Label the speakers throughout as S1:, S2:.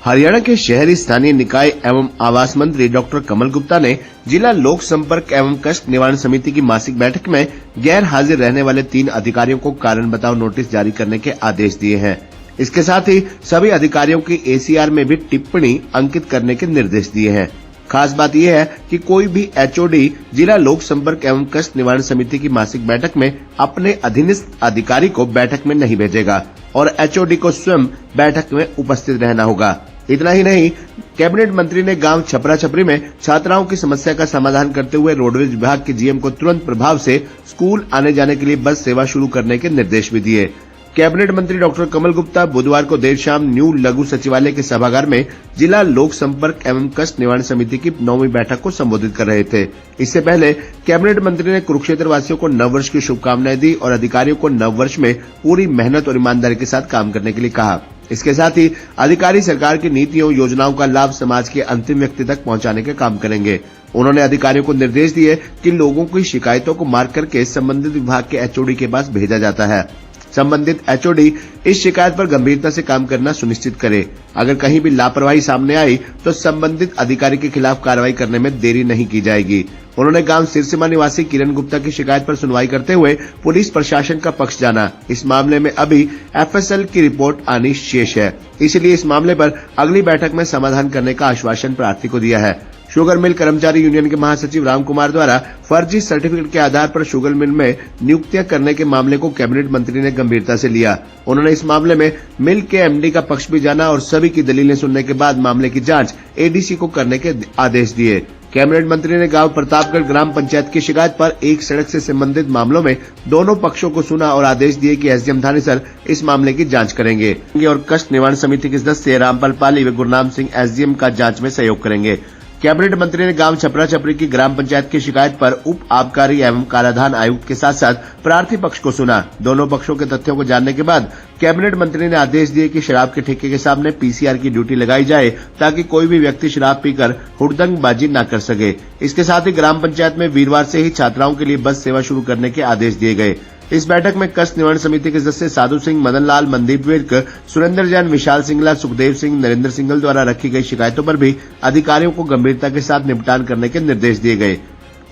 S1: हरियाणा के शहरी स्थानीय निकाय एवं आवास मंत्री डॉक्टर कमल गुप्ता ने जिला लोक संपर्क एवं कष्ट निवारण समिति की मासिक बैठक में गैर हाजिर रहने वाले 3 अधिकारियों को कारण बताओ नोटिस जारी करने के आदेश दिए हैं। इसके साथ ही सभी अधिकारियों की एसीआर में भी टिप्पणी अंकित करने के निर्देश दिए हैं। खास बात यह है कि कोई भी एचओडी जिला लोक संपर्क एवं कष्ट निवारण समिति की मासिक बैठक में अपने अधीनस्थ अधिकारी को बैठक में नहीं भेजेगा और एचओडी को स्वयं बैठक में उपस्थित रहना होगा। इतना ही नहीं, कैबिनेट मंत्री ने गांव छपरा छपरी में छात्राओं की समस्या का समाधान करते हुए रोडवेज विभाग के जीएम को तुरंत प्रभाव से स्कूल आने जाने के लिए बस सेवा शुरू करने के निर्देश भी दिए। कैबिनेट मंत्री डॉक्टर कमल गुप्ता बुधवार को देर शाम न्यू लघु सचिवालय के सभागार में जिला लोक संपर्क एवं कष्ट निवारण समिति की 9वीं बैठक को संबोधित कर रहे थे। इससे पहले कैबिनेट मंत्री ने कुरुक्षेत्र वासियों को नववर्ष की शुभकामनाएं दी और अधिकारियों को नववर्ष में पूरी मेहनत और ईमानदारी के साथ काम करने के लिए कहा। इसके साथ ही अधिकारी सरकार की नीतियों योजनाओं का लाभ समाज के अंतिम व्यक्ति तक पहुंचाने का काम करेंगे। उन्होंने अधिकारियों को निर्देश दिए कि लोगों की शिकायतों को मार्क करके संबंधित विभाग के एचओडी के पास भेजा जाता है। संबंधित एचओडी इस शिकायत पर गंभीरता से काम करना सुनिश्चित करे। अगर कहीं भी लापरवाही सामने आई तो संबंधित अधिकारी के खिलाफ कार्रवाई करने में देरी नहीं की जाएगी। उन्होंने गांव सिरसिमा निवासी किरण गुप्ता की शिकायत पर सुनवाई करते हुए पुलिस प्रशासन का पक्ष जाना। इस मामले में अभी एफएसएल की रिपोर्ट आनी शेष है, इसलिए इस मामले पर अगली बैठक में समाधान करने का आश्वासन प्रार्थी को दिया है। शुगर मिल कर्मचारी यूनियन के महासचिव राम कुमार द्वारा फर्जी सर्टिफिकेट के आधार पर शुगर मिल में नियुक्तियां करने के मामले को कैबिनेट मंत्री ने गंभीरता से लिया। उन्होंने इस मामले में मिल के एमडी का पक्ष भी जाना और सभी की दलीलें सुनने के बाद मामले की जांच एडीसी को करने के आदेश दिए। कैबिनेट मंत्री ने गांव प्रतापगढ़ ग्राम पंचायत की शिकायत पर एक सड़क से संबंधित मामलों में दोनों पक्षों को सुना और आदेश दिए कि एसडीएम थानेसर इस मामले की जांच करेंगे और कष्ट निवारण समिति के सदस्य रामपाल पाली व गुरनाम सिंह एसडीएम का जांच में सहयोग करेंगे। कैबिनेट मंत्री ने गांव छपरा छपरी की ग्राम पंचायत की शिकायत पर उप आबकारी एवं काराधान आयुक्त के साथ साथ प्रार्थी पक्ष को सुना। दोनों पक्षों के तथ्यों को जानने के बाद कैबिनेट मंत्री ने आदेश दिए कि शराब के ठेके के सामने पीसीआर की ड्यूटी लगाई जाए ताकि कोई भी व्यक्ति शराब पीकर हुड़दंगबाजी न कर सके। इसके साथ ही ग्राम पंचायत में वीरवार से ही छात्राओं के लिए बस सेवा शुरू करने के आदेश दिए गए। इस बैठक में कष्ट निवारण समिति के सदस्य साधु सिंह, मदन लाल, मनदीप विर्क, सुरेंद्र जैन, विशाल सिंगला, सुखदेव सिंह, नरेंद्र सिंगल द्वारा रखी गई शिकायतों पर भी अधिकारियों को गंभीरता के साथ निपटान करने के निर्देश दिए गए।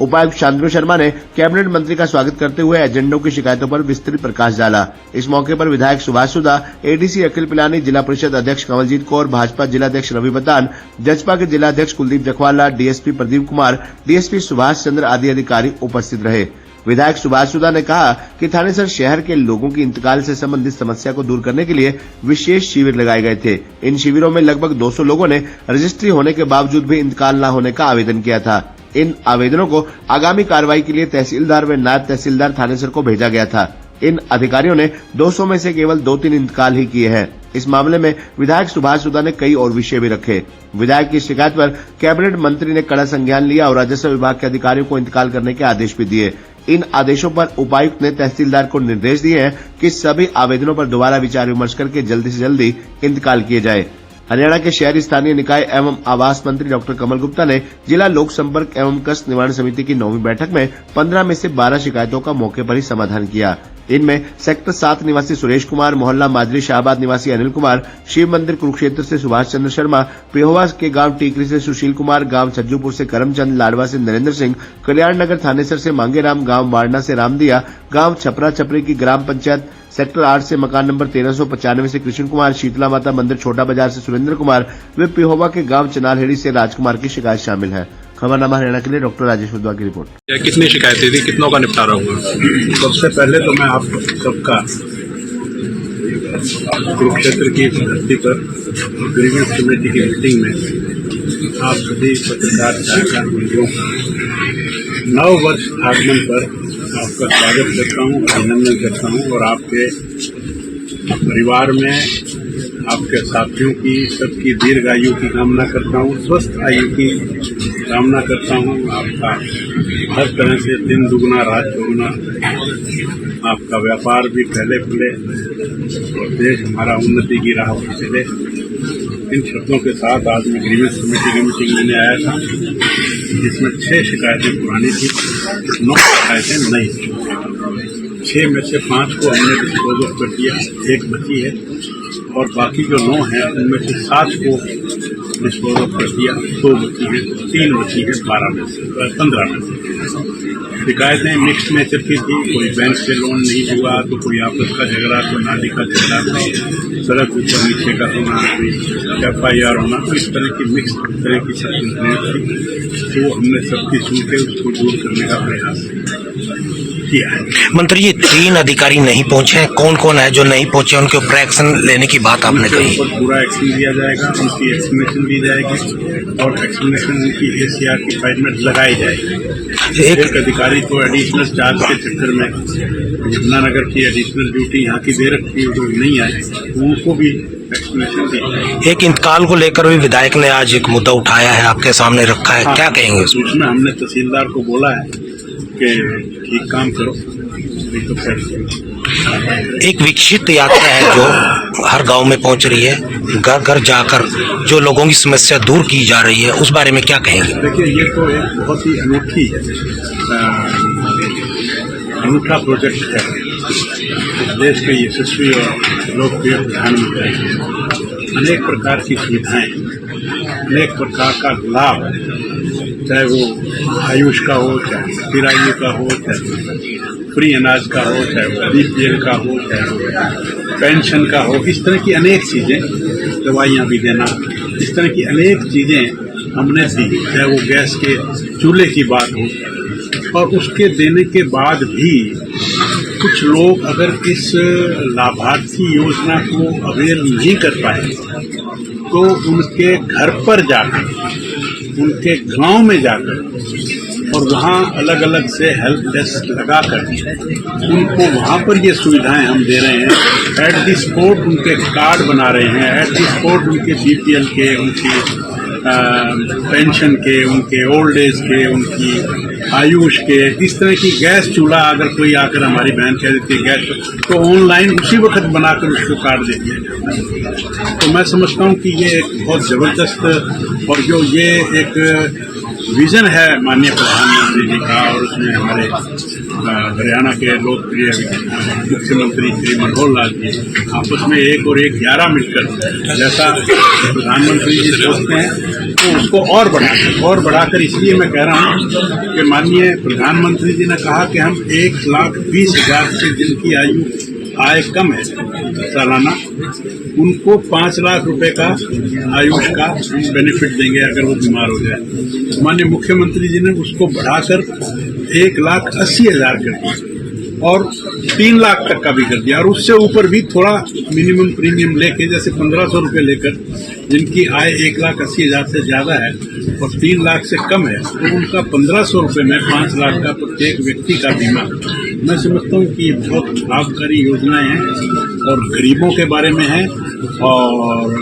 S1: उपायुक्त शांतनु शर्मा ने कैबिनेट मंत्री का स्वागत करते हुए एजेंडों की शिकायतों पर विस्तृत प्रकाश डाला। इस मौके पर विधायक सुभाष सुधा, एडीसी अखिल पिलानी, जिला परिषद अध्यक्ष कंवलजीत कौर, भाजपा जिलाध्यक्ष रवि बतान, जजपा के जिलाध्यक्ष कुलदीप जखवाला, डीएसपी प्रदीप कुमार, डीएसपी सुभाष चंद्र आदि अधिकारी उपस्थित रहे। विधायक सुभाष सुधा ने कहा कि थानेसर शहर के लोगों की इंतकाल से संबंधित समस्या को दूर करने के लिए विशेष शिविर लगाए गए थे। इन शिविरों में लगभग 200 लोगों ने रजिस्ट्री होने के बावजूद भी इंतकाल न होने का आवेदन किया था। इन आवेदनों को आगामी कार्रवाई के लिए तहसीलदार व नायब तहसीलदार थानेसर को भेजा गया था। इन अधिकारियों ने 200 में से केवल 2-3 इंतकाल ही किए हैं। इस मामले में विधायक सुभाष सुधा ने कई और विषय भी रखे। विधायक की शिकायत पर कैबिनेट मंत्री ने कड़ा संज्ञान लिया और राजस्व विभाग के अधिकारियों को इंतकाल करने के आदेश भी दिए। इन आदेशों पर उपायुक्त ने तहसीलदार को निर्देश दिए हैं कि सभी आवेदनों पर दोबारा विचार विमर्श करके जल्दी से जल्दी इंतकाल किए जाए। हरियाणा के शहरी स्थानीय निकाय एवं आवास मंत्री डॉक्टर कमल गुप्ता ने जिला लोक संपर्क एवं कष्ट निवारण समिति की 9वीं बैठक में 15 में से 12 शिकायतों का मौके पर ही समाधान किया। इनमें सेक्टर 7 निवासी सुरेश कुमार, मोहल्ला माजरी शाहबाद निवासी अनिल कुमार, शिव मंदिर कुरुक्षेत्र से सुभाष चंद्र शर्मा, पिहोवा के गांव टीकरी से सुशील कुमार, गांव छज्जूपुर से करमचंद, लाडवा से नरेंद्र सिंह, कल्याण नगर थानेसर से मांगेराम, गांव वारना से रामदिया, गांव छपरा छपरी की ग्राम पंचायत सेक्टर 8 से मकान नंबर 1395 से कृष्ण कुमार, शीतला माता मंदिर छोटा बाजार से सुरेंद्र कुमार व पिहोवा के गांव चनालहेड़ी से राजकुमार की शिकायत शामिल है। खबरनामा हरियाणा के लिए डॉक्टर राजेश वधवा की रिपोर्ट।
S2: कितनी शिकायतें थी, कितनों का निपटारा हुआ?
S3: सबसे पहले तो मैं आप सबका कुरुक्षेत्र की धरती पर ग्रीवेंस कमेटी की मीटिंग में आप सभी पत्रकार सहायता मंत्रियों का 9 वर्ष आगमन पर आपका स्वागत करता हूँ, अभिनंदन करता हूँ और आपके परिवार में आपके साथियों की सबकी दीर्घायु की कामना करता हूँ, स्वस्थ आयु की कामना करता हूँ। आपका हर तरह से दिन दुगुना रात चौगुना आपका व्यापार भी फैले फूले और देश हमारा उन्नति की राह पर चले। इन शब्दों के साथ आज मैं ग्रीवेंस कमेटी की मीटिंग लेने आया था, जिसमें 6 शिकायतें पुरानी थी, 9 शिकायतें नई थी। 6 में से 5 को हमने डिस्पोज ऑफ कर दिया, 1 बची है। और बाकी जो 9 हैं उनमें से 7 को डिस्पोज ऑफ कर दिया, 2 बची है, 3 बची है 12 में से 15 में से। शिकायतें मिक्स्ड नेचर की थी, कोई बैंक से लोन नहीं हुआ तो कोई आपस का झगड़ा, तो नाली का झगड़ा, तो सड़क ऊपर नीचे का होना, कोई FIR होना, तो इस तरह की मिक्स तरह की सब कंप्लेंट थी। तो हमने सबकी सुन के उसको दूर करने का प्रयास किया है।
S4: मंत्री जी 3 अधिकारी नहीं पहुंचे हैं, कौन कौन है जो नहीं पहुंचे, उनके ऊपर एक्शन लेने की बात आपने कही?
S3: उनके ऊपर पूरा एक्शन लिया जाएगा, उनकी एक्सप्लेनेशन दी जाएगी और एक्सप्लेनेशन उनकी ACR की फाइल में लगाई जाएगी। एक अधिकारी को एडिशनल चार्ज के चक्कर में यमुनानगर की एडिशनल ड्यूटी यहाँ की दे रखी है, जो नहीं आए उनको भी एक्सप्लेनेशन दी जाएगी।
S4: एक इंतकाल को लेकर भी विधायक ने आज एक मुद्दा उठाया है, आपके सामने रखा है, क्या कहेंगे उसमें?
S3: उसमें हमने तहसीलदार को बोला है कि ठीक काम करो, तो
S4: एक विकसित यात्रा है जो हर गांव में पहुंच रही है, घर घर जाकर जो लोगों की समस्या दूर की जा रही है, उस बारे में क्या कहेंगे?
S3: देखिए, ये तो एक बहुत ही अनूठा प्रोजेक्ट है। इस देश के यशस्वी और लोकप्रिय प्रधानमंत्री अनेक प्रकार की सुविधाएं, अनेक प्रकार का लाभ, चाहे वो आयुष का हो, चाहे स्थिर आयु का हो, चाहे फ्री अनाज का हो, चाहे वो BPL का हो, चाहे वो पेंशन का हो, इस तरह की अनेक चीजें, दवाइयाँ भी देना, इस तरह की अनेक चीजें हमने दी। चाहे वो गैस के चूल्हे की बात हो, और उसके देने के बाद भी कुछ लोग अगर इस लाभार्थी योजना को अवेयर नहीं कर पाए तो उनके घर पर जाकर, उनके गांव में जाकर और वहाँ अलग अलग से हेल्प डेस्क लगाकर उनको वहाँ पर ये सुविधाएं हम दे रहे हैं। एट द स्पॉट उनके कार्ड बना रहे हैं, एट द स्पॉट उनके BPL के, उनकी पेंशन के, उनके ओल्ड एज के, उनकी आयुष के, इस तरह की गैस चूल्हा अगर कोई आकर हमारी बहन कह देती है गैस, तो ऑनलाइन उसी वक्त बनाकर उसको कार्ड दे दिया जाता है। तो मैं समझता हूँ कि ये एक बहुत जबरदस्त और जो ये एक विजन है माननीय प्रधानमंत्री जी का, और उसमें हमारे हरियाणा के लोकप्रिय मुख्यमंत्री श्री मनोहर लाल जी आपस में 1 और 1 11 मिलकर जैसा प्रधानमंत्री जी सोचते हैं तो उसको और बढ़ाकर इसलिए मैं कह रहा हूँ कि माननीय प्रधानमंत्री जी ने कहा कि हम 1,20,000 से जिनकी आय कम है सालाना, उनको 5 लाख रुपए का आयुष का बेनिफिट देंगे अगर वो बीमार हो जाए। माननीय मुख्यमंत्री जी ने उसको बढ़ाकर 1,80,000 कर दिया और 3 लाख तक का भी कर दिया, और उससे ऊपर भी थोड़ा मिनिमम प्रीमियम लेके, जैसे 1,500 रुपये लेकर जिनकी आय 1,80,000 से ज्यादा है और 3 लाख से कम है, तो उनका 1,500 रुपये में 5 लाख का प्रत्येक व्यक्ति का बीमा। मैं समझता हूँ कि ये बहुत लाभकारी योजनाएं हैं और गरीबों के बारे में है, और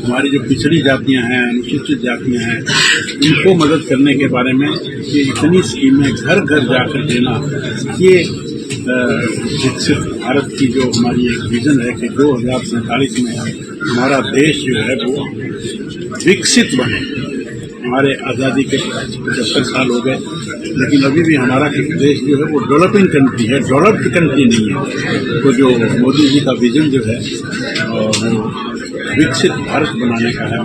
S3: हमारी जो पिछड़ी जातियां हैं, अनुसूचित जातियां हैं, उनको मदद करने के बारे में ये इतनी स्कीमें घर घर जाकर देना, ये विकसित भारत की जो हमारी एक विजन है कि 2047 में हमारा देश जो है वो विकसित बने। हमारे आज़ादी के 75 साल हो गए, लेकिन अभी भी हमारा देश जो है वो डेवलपिंग कंट्री है, डेवलप्ड कंट्री नहीं है। तो जो मोदी जी का विजन जो है वो विकसित भारत बनाने का है।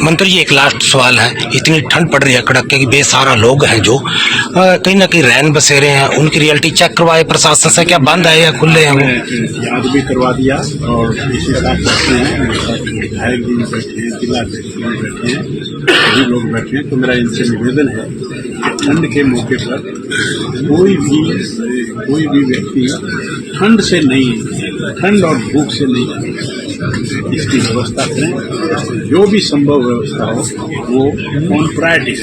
S4: मंत्री जी एक लास्ट सवाल है, इतनी ठंड पड़ रही है कड़क के, बेसहारा लोग हैं जो कहीं ना कहीं रैन बसेरे हैं, उनकी रियलिटी चेक करवाए प्रशासन से, क्या बंद है या खुले हैं?
S3: याद भी करवा दिया और इसी साथ बैठे हैं, विधायक जी बैठे हैं, जिला अध्यक्ष बैठे हैं, सभी लोग बैठे हैं। तो मेरा इनसे निवेदन है कि ठंड के मौके पर कोई भी व्यक्ति ठंड और भूख से नहीं, इसकी व्यवस्था करें। जो भी संभव व्यवस्था हो वो ऑन प्रायोरिटी।